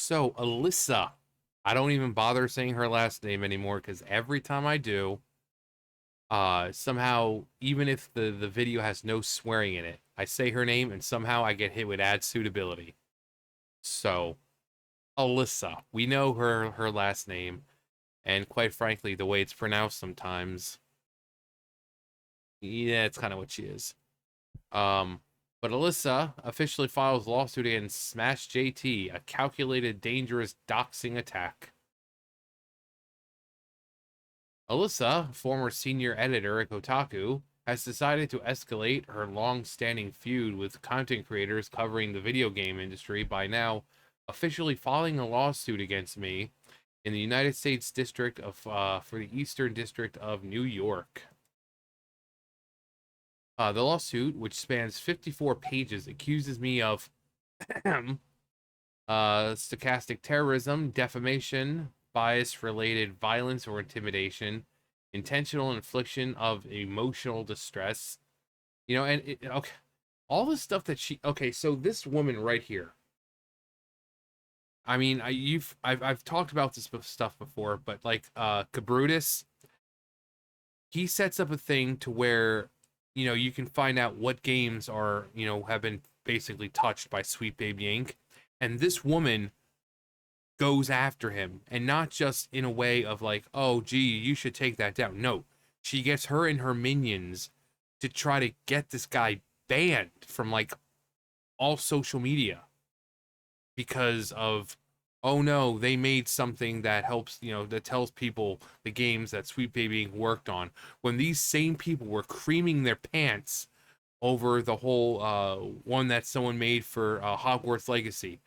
So, Alyssa, I don't even bother saying her last name anymore because every time I do, somehow, even if the video has no swearing in it, I say her name and somehow I get hit with ad suitability. So, Alyssa, we know her last name, and quite frankly, the way it's pronounced sometimes, yeah, it's kind of what she is. Um, but Alyssa officially files lawsuit against Smash JT, a calculated, dangerous doxing attack. Alyssa, former senior editor at Kotaku, has decided to escalate her long-standing feud with content creators covering the video game industry by now officially filing a lawsuit against me in the United States District of for the Eastern District of New York. The lawsuit, which spans 54 pages, accuses me of stochastic terrorism, defamation, bias-related violence or intimidation, intentional infliction of emotional distress. Okay, all the stuff that okay, so this woman right here. I mean, I've talked about this stuff before, but like Cabrutus, he sets up a thing to where you can find out what games are, have been basically touched by Sweet Baby Inc. And this woman goes after him, and not just in a way of like, oh gee, you should take that down. No, she gets her and her minions to try to get this guy banned from like all social media because of, oh no, they made something that helps, that tells people the games that Sweet Baby worked on, when these same people were creaming their pants over the whole one that someone made for Hogwarts Legacy.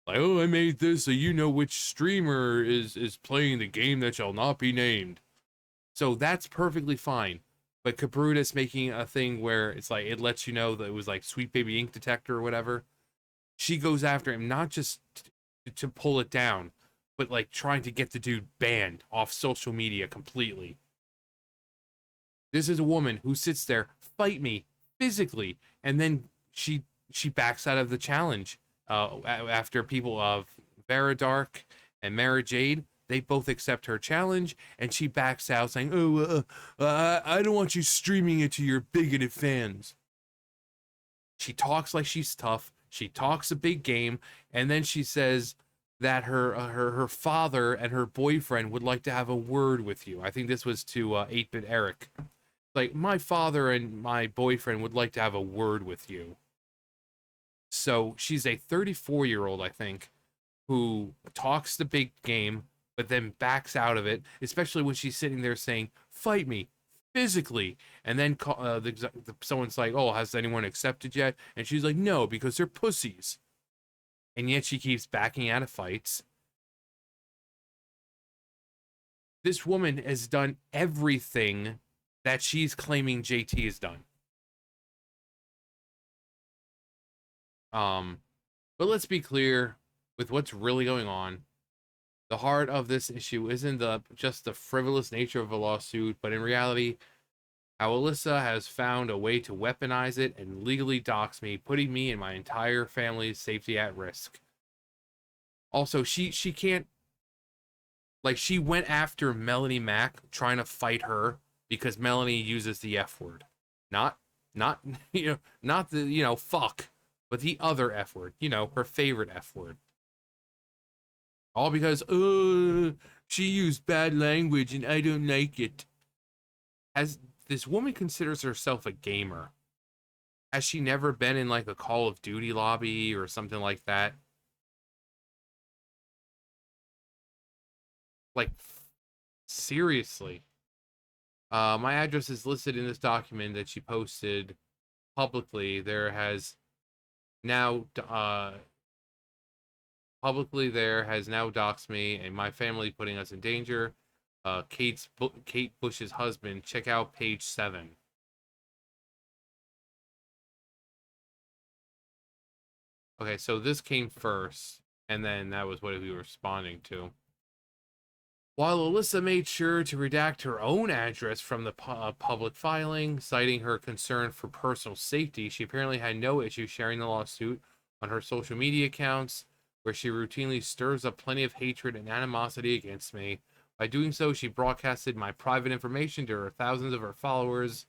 Like, oh, I made this so you know which streamer is playing the game that shall not be named. So that's perfectly fine. But Cabrutus making a thing where it's like it lets you know that it was like Sweet Baby Ink Detector or whatever. She goes after him not just to pull it down, but like trying to get the dude banned off social media completely. This is a woman who sits there, fight me physically, and then she backs out of the challenge. After people of Vera Dark and Mara Jade, they both accept her challenge, and she backs out, saying, "Oh, I don't want you streaming it to your bigoted fans." She talks like she's tough. She talks a big game, and then she says that her father and her boyfriend would like to have a word with you. I think this was to 8-Bit Eric. Like, my father and my boyfriend would like to have a word with you. So she's a 34-year-old, I think, who talks the big game, but then backs out of it, especially when she's sitting there saying, fight me physically. And then someone's like, oh, has anyone accepted yet? And she's like, no, because they're pussies. And yet she keeps backing out of fights. This woman has done everything that she's claiming JT has done. But let's be clear with what's really going on. The heart of this issue isn't just the frivolous nature of a lawsuit, but in reality, how Alyssa has found a way to weaponize it and legally dox me, putting me and my entire family's safety at risk. Also, she can't, like, she went after Melanie Mack trying to fight her because Melanie uses the F word. Not not not the, fuck, but the other F word, her favorite F word. All because she used bad language and I don't like it. Has this woman considers herself a gamer? Has she never been in like a Call of Duty lobby or something like that? Like, seriously. My address is listed in this document that she posted publicly. Now uh there has now doxed me and my family, putting us in danger. Kate Bush's husband. Check out page 7. Okay, so this came first, and then that was what we were responding to. While Alyssa made sure to redact her own address from the public filing, citing her concern for personal safety, she apparently had no issue sharing the lawsuit on her social media accounts. where she routinely stirs up plenty of hatred and animosity against me. By doing so, she broadcasted my private information to her thousands of her followers,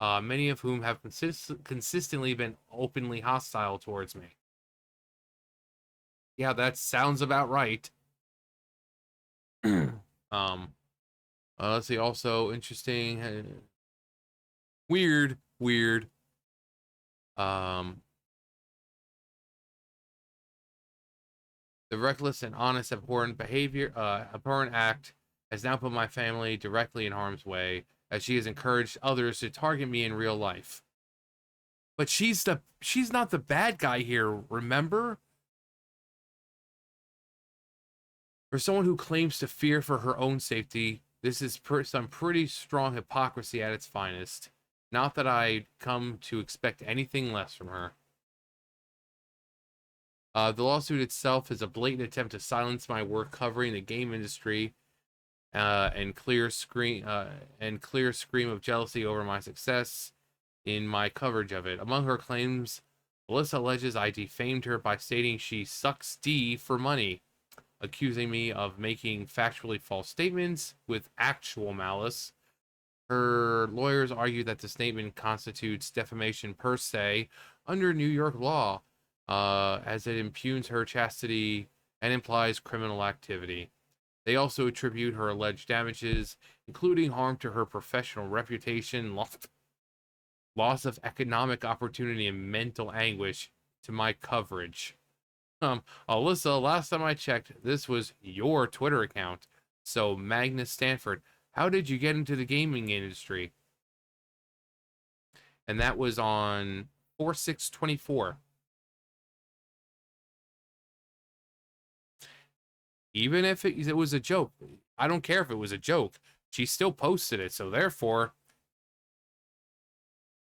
many of whom have consistently been openly hostile towards me. Yeah, that sounds about right. Let's see. Also interesting, weird. Um, the reckless and honest abhorrent act has now put my family directly in harm's way, as she has encouraged others to target me in real life. But she's not the bad guy here, remember? For someone who claims to fear for her own safety, this is some pretty strong hypocrisy at its finest. Not that I come to expect anything less from her. The lawsuit itself is a blatant attempt to silence my work covering the game industry, and clear scream of jealousy over my success in my coverage of it. Among her claims, Alyssa alleges I defamed her by stating she sucks D for money, accusing me of making factually false statements with actual malice. Her lawyers argue that the statement constitutes defamation per se under New York law, as it impugns her chastity and implies criminal activity. They also attribute her alleged damages, including harm to her professional reputation, loss of economic opportunity, and mental anguish, to my coverage. Alyssa, last time I checked, this was your Twitter account. So, Magnus Stanford, how did you get into the gaming industry? And that was on 4/6/24. Even if it was a joke, I don't care if it was a joke. She still posted it, so therefore,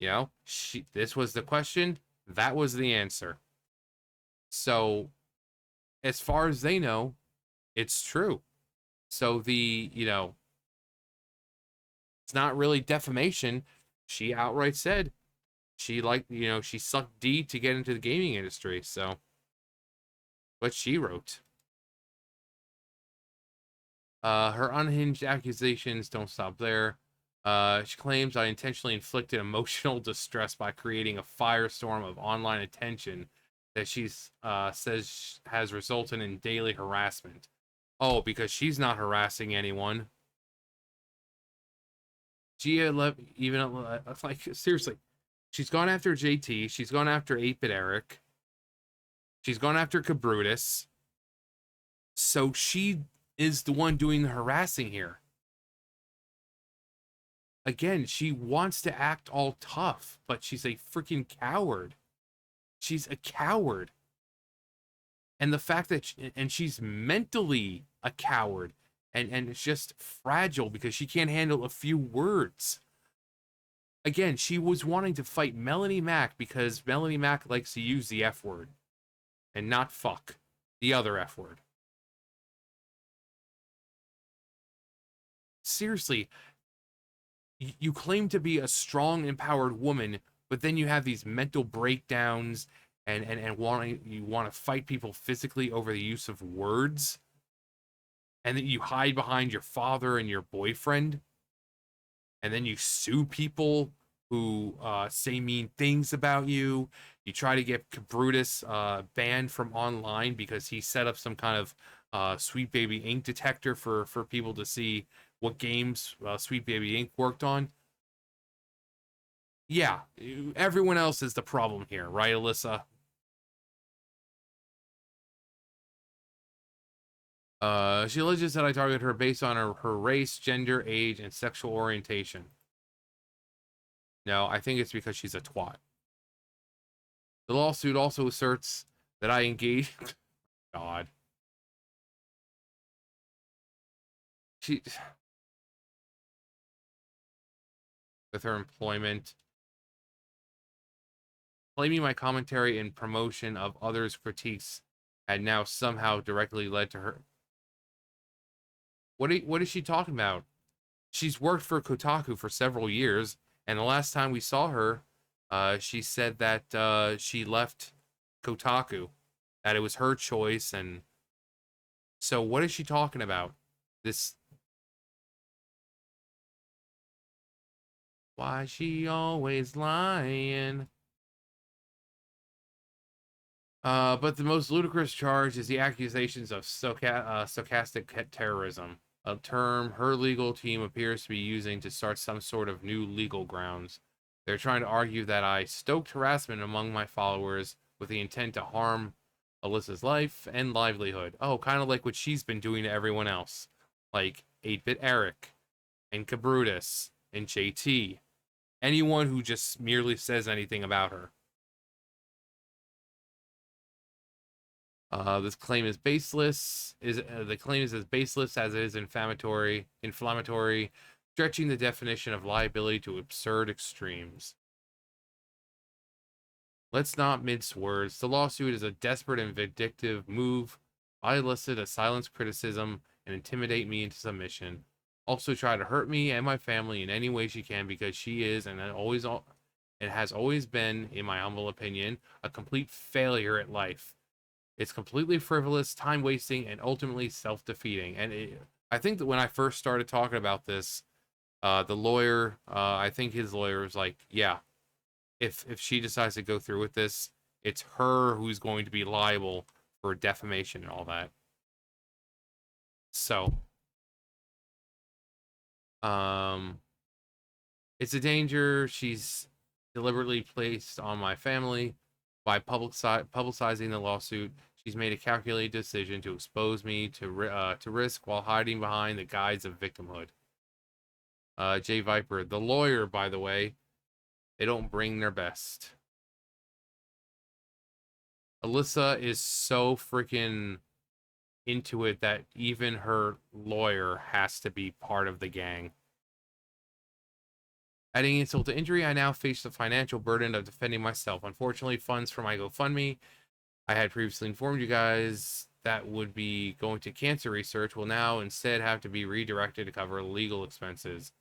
this was the question, that was the answer. So, as far as they know, it's true. So it's not really defamation. She outright said she she sucked D to get into the gaming industry. So, what she wrote. Her unhinged accusations don't stop there. She claims I intentionally inflicted emotional distress by creating a firestorm of online attention that she says has resulted in daily harassment. Oh, because she's not harassing anyone. She like seriously, she's gone after JT. She's gone after 8-Bit Eric. She's gone after Cabrutus. So she is the one doing the harassing here. Again, she wants to act all tough, but she's a freaking coward. She's a coward. And the fact that she's mentally a coward, and it's just fragile because she can't handle a few words. Again, she was wanting to fight Melanie Mac because Melanie Mac likes to use the F word and not fuck, the other F word. Seriously, you claim to be a strong, empowered woman, but then you have these mental breakdowns and you want to fight people physically over the use of words, and then you hide behind your father and your boyfriend, and then you sue people who say mean things about you. You try to get Brutus banned from online because he set up some kind of Sweet Baby Inc. detector for people to see what games Sweet Baby Inc. worked on. Yeah, everyone else is the problem here, right, Alyssa? She alleges that I targeted her based on her race, gender, age, and sexual orientation. No, I think it's because she's a twat. The lawsuit also asserts that I engaged... God. She... With her employment, claiming my commentary and promotion of others' critiques had now somehow directly led to her... What is she talking about? She's worked for Kotaku for several years, and the last time we saw her, she said that she left Kotaku. that it was her choice. And so what is she talking about? This, why she always lying? But the most ludicrous charge is the accusations of stochastic terrorism, a term her legal team appears to be using to start some sort of new legal grounds. They're trying to argue that I stoked harassment among my followers with the intent to harm Alyssa's life and livelihood. Oh, kind of like what she's been doing to everyone else, like 8-Bit Eric and Cabrutus and JT. Anyone who just merely says anything about her. This claim is baseless. Is The claim is as baseless as it is inflammatory, stretching the definition of liability to absurd extremes. Let's not mince words. The lawsuit is a desperate and vindictive move by Alyssa to silence criticism and intimidate me into submission. Also, try to hurt me and my family in any way she can because she is and it has always been, in my humble opinion, a complete failure at life. It's completely frivolous, time wasting, and ultimately self defeating. I think that when I first started talking about this, the lawyer, I think his lawyer was like, "Yeah, if she decides to go through with this, it's her who's going to be liable for defamation and all that." So, um, it's a danger she's deliberately placed on my family by publicizing the lawsuit. She's made a calculated decision to expose me to risk while hiding behind the guise of victimhood. Jay Viper, the lawyer, by the way, they don't bring their best. Alyssa is so freaking into it that even her lawyer has to be part of the gang. Adding insult to injury, I now face the financial burden of defending myself. Unfortunately, funds for my GoFundMe I had previously informed you guys that would be going to cancer research will now instead have to be redirected to cover legal expenses.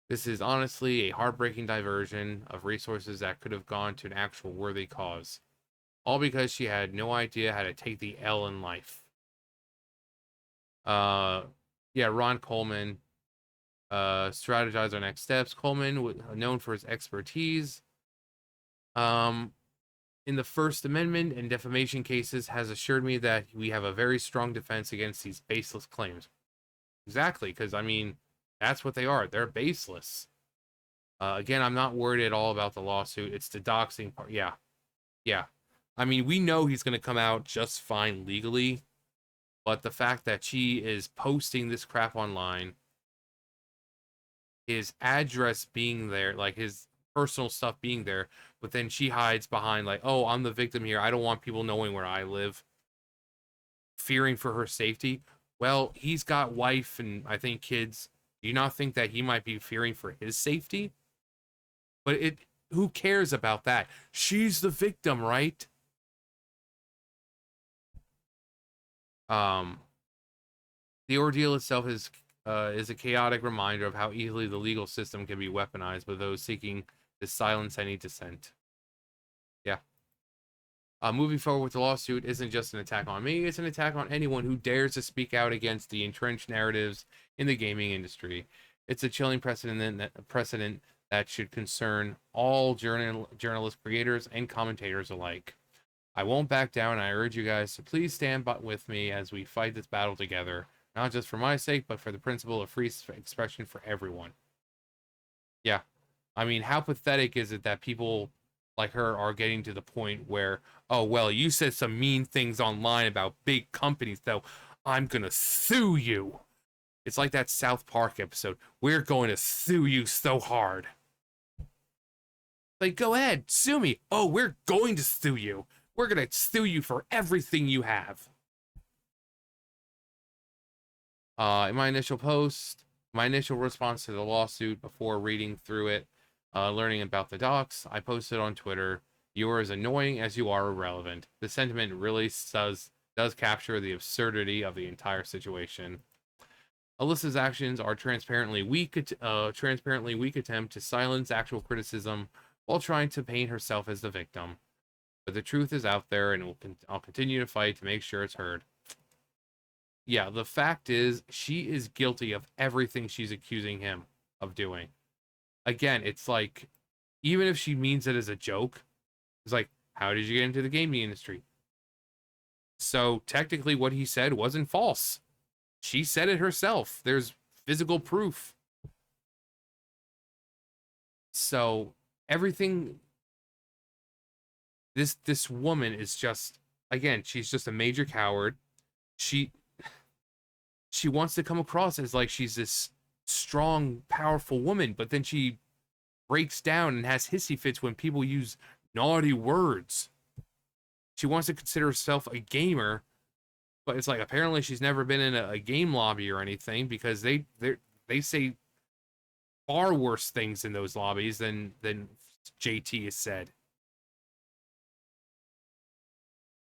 This is honestly a heartbreaking diversion of resources that could have gone to an actual worthy cause. All because she had no idea how to take the L in life. Uh, yeah, Ron Coleman, strategize our next steps. Coleman, known for his expertise, um, in the First Amendment and defamation cases, has assured me that we have a very strong defense against these baseless claims. Exactly, because I mean, that's what they are. They're baseless. Again, I'm not worried at all about the lawsuit. It's the doxing part. Yeah, yeah. I mean, we know he's going to come out just fine legally, but the fact that she is posting this crap online, his address being there, like his personal stuff being there, but then she hides behind like, oh, I'm the victim here. I don't want people knowing where I live, fearing for her safety. Well, he's got wife and I think kids. Do you not think that he might be fearing for his safety? But who cares about that? She's the victim, right? Um, the ordeal itself is a chaotic reminder of how easily the legal system can be weaponized by those seeking to silence any dissent. Yeah. Moving forward with the lawsuit isn't just an attack on me, it's an attack on anyone who dares to speak out against the entrenched narratives in the gaming industry. It's a chilling precedent that should concern all journalist creators and commentators alike. I won't back down, and I urge you guys to please stand with me as we fight this battle together, not just for my sake, but for the principle of free expression for everyone. Yeah. I mean, how pathetic is it that people like her are getting to the point where, oh, well, you said some mean things online about big companies, though I'm gonna sue you. It's like that South Park episode. We're going to sue you so hard. Like, go ahead, sue me. Oh, we're going to sue you. We're gonna sue you for everything you have. In my initial response to the lawsuit before reading through it, learning about the docs, I posted on Twitter, "You are as annoying as you are irrelevant." The sentiment really does capture the absurdity of the entire situation. Alyssa's actions are transparently weak attempt to silence actual criticism while trying to paint herself as the victim. But the truth is out there, and I'll continue to fight to make sure it's heard. Yeah, the fact is, she is guilty of everything she's accusing him of doing. Again, it's like, even if she means it as a joke, it's like, how did you get into the gaming industry? So technically, what he said wasn't false. She said it herself. There's physical proof. So everything, this woman is just, again, she's just a major coward. She she wants to come across as like she's this strong, powerful woman, but then she breaks down and has hissy fits when people use naughty words. She wants to consider herself a gamer, but it's like apparently she's never been in a game lobby or anything, because they say far worse things in those lobbies than JT has said.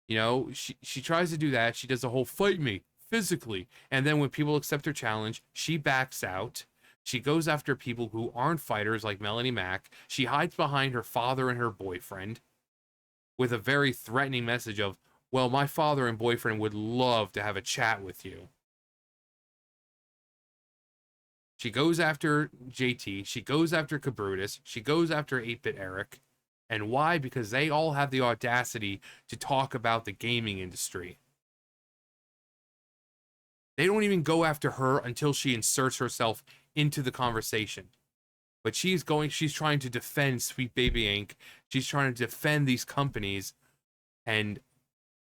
You know, she tries to do that. She does the whole fight me physically, and then when people accept her challenge, she backs out. She goes after people who aren't fighters like Melanie Mack. She hides behind her father and her boyfriend with a very threatening message of, well, my father and boyfriend would love to have a chat with you. She goes after JT. She goes after Cabrutus. She goes after 8-Bit Eric. And why? Because they all have the audacity to talk about the gaming industry. They don't even go after her until she inserts herself into the conversation. But she's trying to defend Sweet Baby Inc. She's trying to defend these companies, and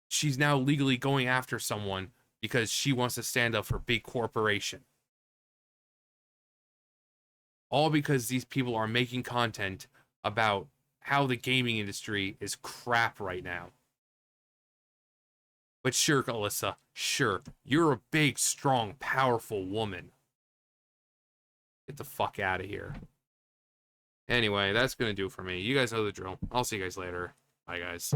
she's now legally going after someone because she wants to stand up for big corporation. All because these people are making content about how the gaming industry is crap right now. But sure, Alyssa, sure, you're a big, strong, powerful woman. Get the fuck out of here. Anyway, that's gonna do for me. You guys know the drill. I'll see you guys later. Bye, guys.